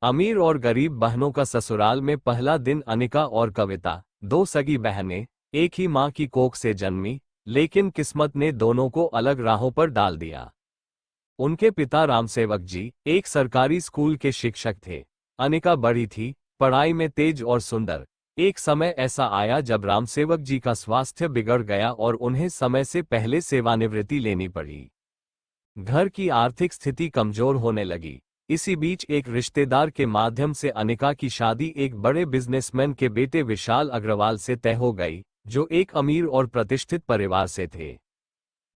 अमीर और गरीब बहनों का ससुराल में पहला दिन। अनिका और कविता, दो सगी बहनें, एक ही मां की कोख से जन्मी, लेकिन किस्मत ने दोनों को अलग राहों पर डाल दिया। उनके पिता रामसेवक जी एक सरकारी स्कूल के शिक्षक थे। अनिका बड़ी थी, पढ़ाई में तेज और सुंदर। एक समय ऐसा आया जब रामसेवक जी का स्वास्थ्य बिगड़ गया और उन्हें समय से पहले सेवानिवृत्ति लेनी पड़ी। घर की आर्थिक स्थिति कमजोर होने लगी। इसी बीच एक रिश्तेदार के माध्यम से अनिका की शादी एक बड़े बिजनेसमैन के बेटे विशाल अग्रवाल से तय हो गई, जो एक अमीर और प्रतिष्ठित परिवार से थे।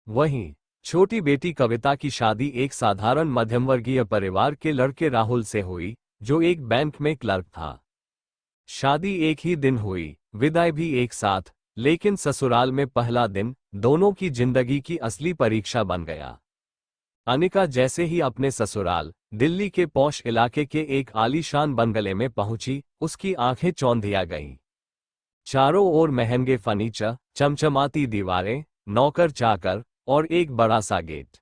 वहीं छोटी बेटी कविता की शादी एक साधारण मध्यमवर्गीय परिवार के लड़के राहुल से हुई, जो एक बैंक में क्लर्क था। शादी एक ही दिन हुई, विदाई भी एक साथ, लेकिन ससुराल में पहला दिन दोनों की जिंदगी की असली परीक्षा बन गया। अनिका जैसे ही अपने ससुराल दिल्ली के पॉश इलाके के एक आलीशान बंगले में पहुंची, उसकी आंखें चौंधिया गईं। चारों ओर महंगे फर्नीचर, चमचमाती दीवारें, नौकर चाकर और एक बड़ा सा गेट।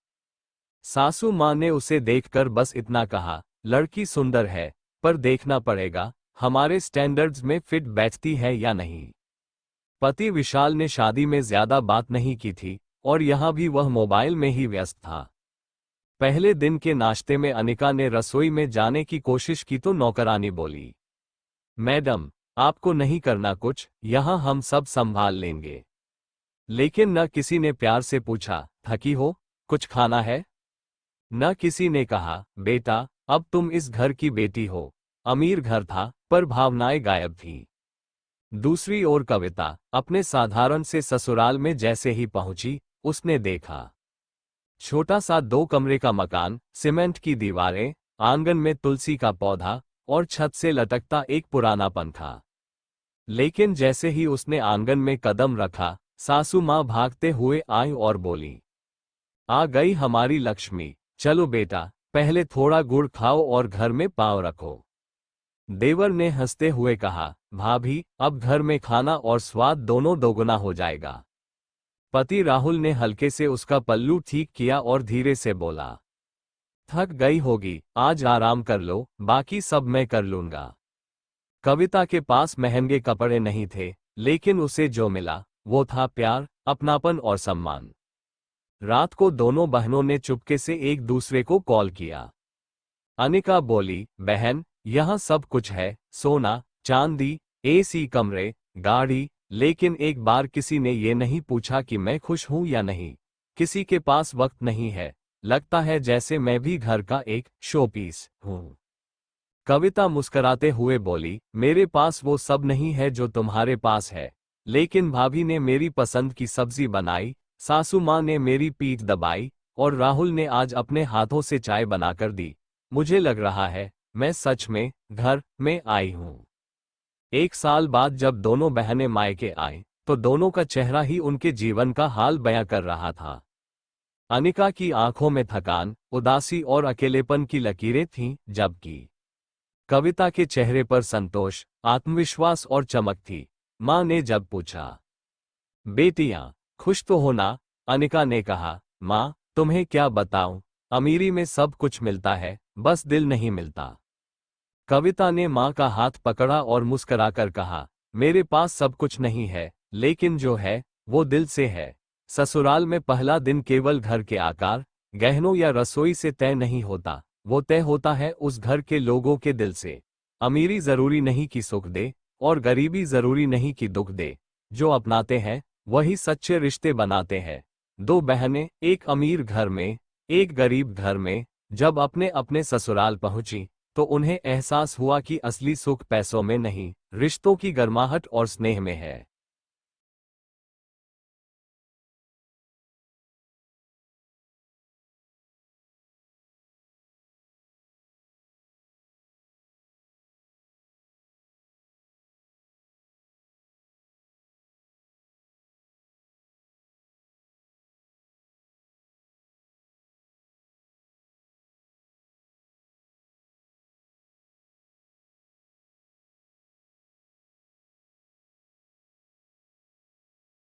सासू मां ने उसे देखकर बस इतना कहा, लड़की सुंदर है, पर देखना पड़ेगा हमारे स्टैंडर्ड्स में फिट बैठती है या नहीं। पति विशाल ने शादी में ज्यादा बात नहीं की थी, और यहां भी वह मोबाइल में ही व्यस्त था। पहले दिन के नाश्ते में अनिका ने रसोई में जाने की कोशिश की तो नौकरानी बोली, मैडम, आपको नहीं करना कुछ, यहां हम सब संभाल लेंगे। लेकिन न किसी ने प्यार से पूछा, थकी हो, कुछ खाना है? न किसी ने कहा, बेटा, अब तुम इस घर की बेटी हो। अमीर घर था, पर भावनाएं गायब थीं। दूसरी ओर कविता अपने साधारण से ससुराल में जैसे ही पहुंची, उसने देखा छोटा सा 2 कमरे का मकान, सीमेंट की दीवारें, आंगन में तुलसी का पौधा और छत से लटकता एक पुराना पंखा। लेकिन जैसे ही उसने आंगन में कदम रखा, सासू मां भागते हुए आई और बोली, आ गई हमारी लक्ष्मी, चलो बेटा, पहले थोड़ा गुड़ खाओ और घर में पाँव रखो। देवर ने हंसते हुए कहा, भाभी, अब घर में खाना और स्वाद दोनों दोगुना हो जाएगा। पति राहुल ने हल्के से उसका पल्लू ठीक किया और धीरे से बोला, थक गई होगी, आज आराम कर लो, बाकी सब मैं कर लूंगा। कविता के पास महंगे कपड़े नहीं थे, लेकिन उसे जो मिला वो था प्यार, अपनापन और सम्मान। रात को दोनों बहनों ने चुपके से एक दूसरे को कॉल किया। अनिका बोली, बहन, यहाँ सब कुछ है, सोना चांदी, एसी कमरे, गाड़ी, लेकिन एक बार किसी ने ये नहीं पूछा कि मैं खुश हूं या नहीं। किसी के पास वक्त नहीं है, लगता है जैसे मैं भी घर का एक शोपीस हूं। कविता मुस्कुराते हुए बोली, मेरे पास वो सब नहीं है जो तुम्हारे पास है, लेकिन भाभी ने मेरी पसंद की सब्जी बनाई, सासू मां ने मेरी पीठ दबाई और राहुल ने आज अपने हाथों से चाय बनाकर दी। मुझे लग रहा है मैं सच में घर में आई हूं। 1 साल बाद जब दोनों बहनें मायके आईं, तो दोनों का चेहरा ही उनके जीवन का हाल बयां कर रहा था। अनिका की आंखों में थकान, उदासी और अकेलेपन की लकीरें थीं, जबकि कविता के चेहरे पर संतोष, आत्मविश्वास और चमक थी। मां ने जब पूछा, बेटियां, खुश तो हो ना? अनिका ने कहा, मां, तुम्हें क्या बताऊं, अमीरी में सब कुछ मिलता है, बस दिल नहीं मिलता। कविता ने मां का हाथ पकड़ा और मुस्कुराकर कहा, मेरे पास सब कुछ नहीं है, लेकिन जो है वो दिल से है। ससुराल में पहला दिन केवल घर के आकार, गहनों या रसोई से तय नहीं होता, वो तय होता है उस घर के लोगों के दिल से। अमीरी जरूरी नहीं कि सुख दे, और गरीबी जरूरी नहीं कि दुख दे। जो अपनाते हैं वही सच्चे रिश्ते बनाते हैं। 2 बहनें, एक अमीर घर में, एक गरीब घर में, जब अपने अपने ससुराल पहुंची, तो उन्हें एहसास हुआ कि असली सुख पैसों में नहीं, रिश्तों की गर्माहट और स्नेह में है।